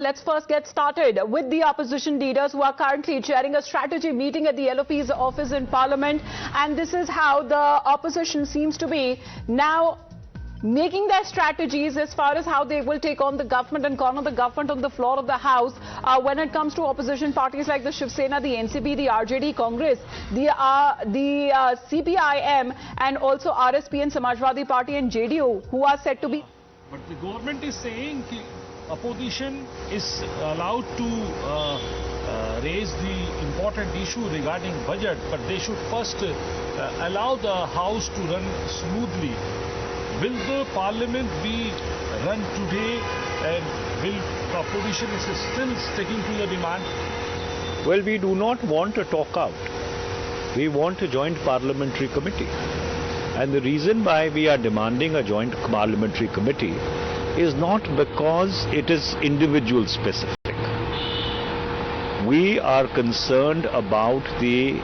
Let's first get started with the opposition leaders who are currently chairing a strategy meeting at the LOP's office in Parliament. And this is how the opposition seems to be now making their strategies as far as how they will take on the government and corner the government on the floor of the House when it comes to opposition parties like the Shiv Sena, the NCP, the RJD, Congress, the CPIM and also RSP and Samajwadi Party and JDU, who are said to be... But the government is saying opposition is allowed to raise the important issue regarding budget, but they should first allow the House to run smoothly. Will the Parliament be run today, and will the opposition is still sticking to the demand? Well, we do not want a talk out. We want a joint parliamentary committee. And the reason why we are demanding a joint parliamentary committee is not because it is individual specific. We are concerned about the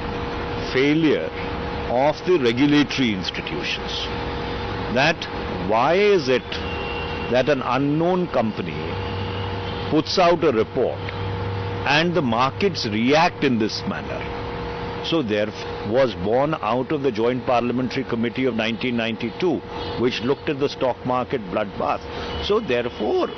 failure of the regulatory institutions. That why is it that an unknown company puts out a report and the markets react in this manner? So there was born out of the Joint Parliamentary Committee of 1992, which looked at the stock market bloodbath. So therefore,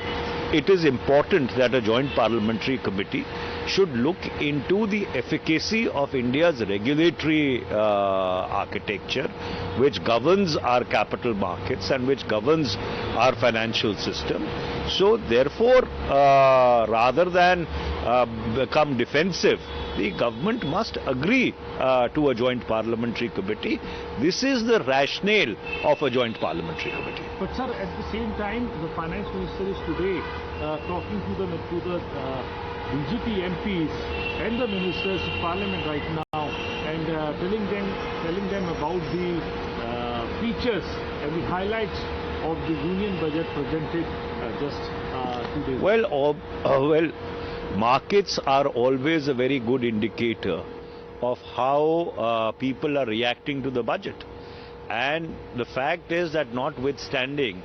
it is important that a Joint Parliamentary Committee should look into the efficacy of India's regulatory architecture, which governs our capital markets and which governs our financial system. So therefore, rather than become defensive, the government must agree to a joint parliamentary committee. This is the rationale of a joint parliamentary committee. But sir, at the same time, the finance minister is today talking to the BJP MPs and the ministers of parliament right now, and telling them about the features and the highlights of the union budget presented just 2 days ago. Well, markets are always a very good indicator of how people are reacting to the budget. And the fact is that notwithstanding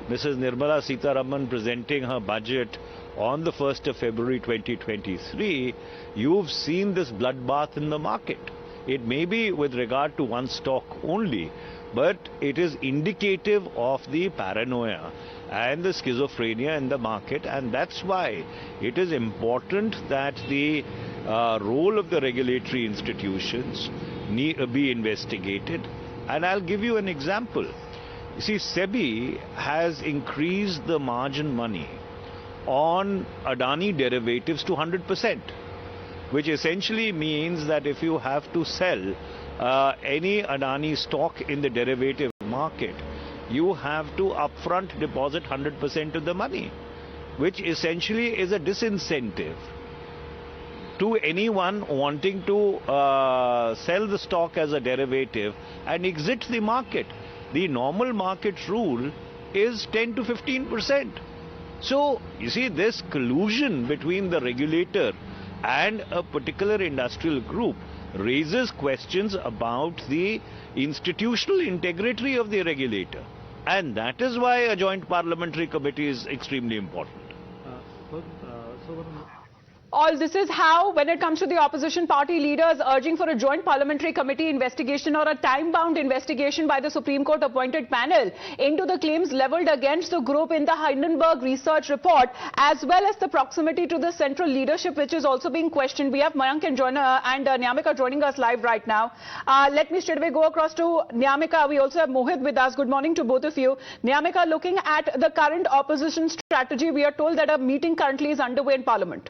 Mrs. Nirmala Sitharaman presenting her budget on the 1st of February 2023, you've seen this bloodbath in the market. It may be with regard to one stock only, but it is indicative of the paranoia and the schizophrenia in the market, and that's why it is important that the role of the regulatory institutions be investigated. And I'll give you an example. You see, SEBI has increased the margin money on Adani derivatives to 100%, which essentially means that if you have to sell any Adani stock in the derivative market, you have to upfront deposit 100% of the money, which essentially is a disincentive to anyone wanting to sell the stock as a derivative and exit the market. The normal market rule is 10 to 15%. So, you see, this collusion between the regulator and a particular industrial group raises questions about the institutional integrity of the regulator. And that is why a joint parliamentary committee is extremely important. All this is how, when it comes to the opposition party leaders urging for a joint parliamentary committee investigation or a time-bound investigation by the Supreme Court appointed panel into the claims levelled against the group in the Hindenburg research report, as well as the proximity to the central leadership, which is also being questioned. We have Mayank and Nyamika joining us live right now. Let me straight away go across to Nyamika. We also have Mohit with us. Good morning to both of you. Nyamika, looking at the current opposition strategy, we are told that a meeting currently is underway in Parliament.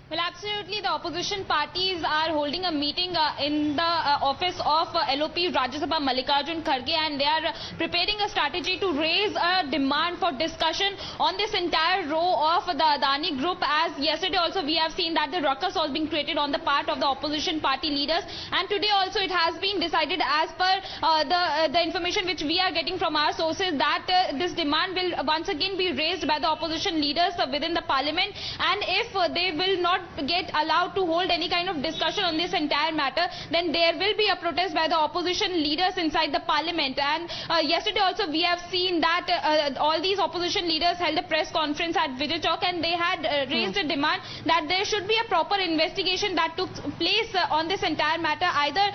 Well, absolutely. The opposition parties are holding a meeting in the office of LOP Rajya Sabha Mallikarjun Kharge, and they are preparing a strategy to raise a demand for discussion on this entire row of the Adani group. As yesterday also we have seen that the ruckus was being created on the part of the opposition party leaders, and today also it has been decided, as per the information which we are getting from our sources, that this demand will once again be raised by the opposition leaders within the parliament, and if they will not get get allowed to hold any kind of discussion on this entire matter, then there will be a protest by the opposition leaders inside the parliament. And yesterday also we have seen that all these opposition leaders held a press conference at Vijay Chowk, and they had raised a demand that there should be a proper investigation that took place on this entire matter, either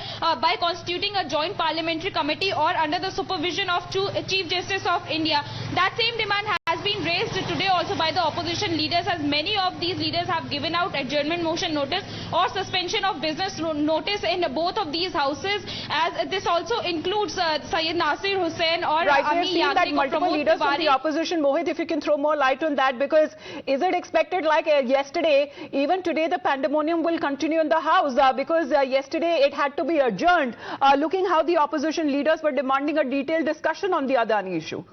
by constituting a joint parliamentary committee or under the supervision of Chief Justice of India. That same demand has been raised today also by the opposition leaders, as many of these leaders have given out adjournment motion notice or suspension of business notice in both of these houses, as this also includes Syed Nasir Hussain or Ami Yagnik or multiple leaders from the opposition. Mohit, if you can throw more light on that, because is it expected like yesterday, even today the pandemonium will continue in the house, because yesterday it had to be adjourned, looking how the opposition leaders were demanding a detailed discussion on the Adani issue?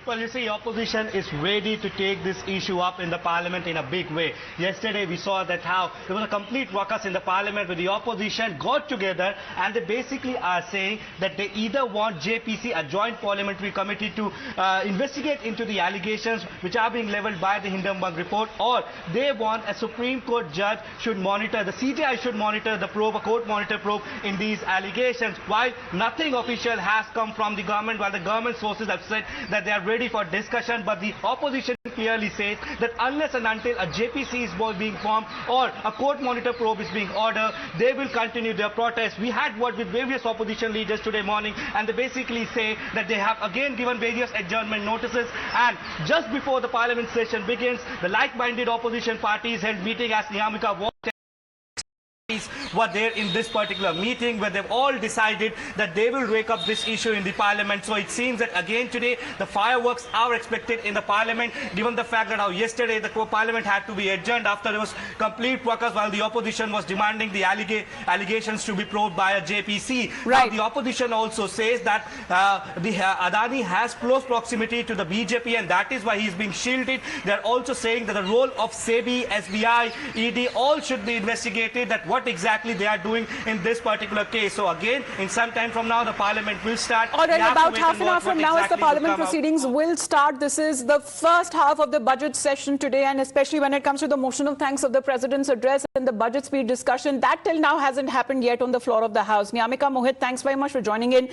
Well, you see, opposition is ready to take this issue up in the parliament in a big way. Yesterday, we saw that how there was a complete ruckus in the parliament where the opposition got together and they basically are saying that they either want JPC, a joint parliamentary committee, to investigate into the allegations which are being leveled by the Hindenburg report, or they want a Supreme Court judge should monitor, the CJI should monitor the probe, a court monitor probe in these allegations. While nothing official has come from the government, while the government sources have said that they are ready for discussion, but the opposition clearly says that unless and until a JPC is being formed or a court monitor probe is being ordered, they will continue their protest. We had word with various opposition leaders today morning, and they basically say that they have again given various adjournment notices, and just before the parliament session begins, the like-minded opposition parties held meeting as Niyamika were there in this particular meeting, where they've all decided that they will rake up this issue in the parliament. So it seems that again today the fireworks are expected in the parliament, given the fact that how yesterday the parliament had to be adjourned after there was complete ruckus while the opposition was demanding the allegations to be probed by a JPC. Right. Now, the opposition also says that Adani has close proximity to the BJP, and that is why he is being shielded. They're also saying that the role of SEBI, SBI, ED, all should be investigated, that what exactly they are doing in this particular case. So again, in some time from now, the parliament will start. All right, about half an hour from now, as the parliament proceedings will start. This is the first half of the budget session today, and especially when it comes to the motion of thanks of the president's address and the budget speed discussion, that till now hasn't happened yet on the floor of the house. Niyamika, Mohit, thanks very much for joining in.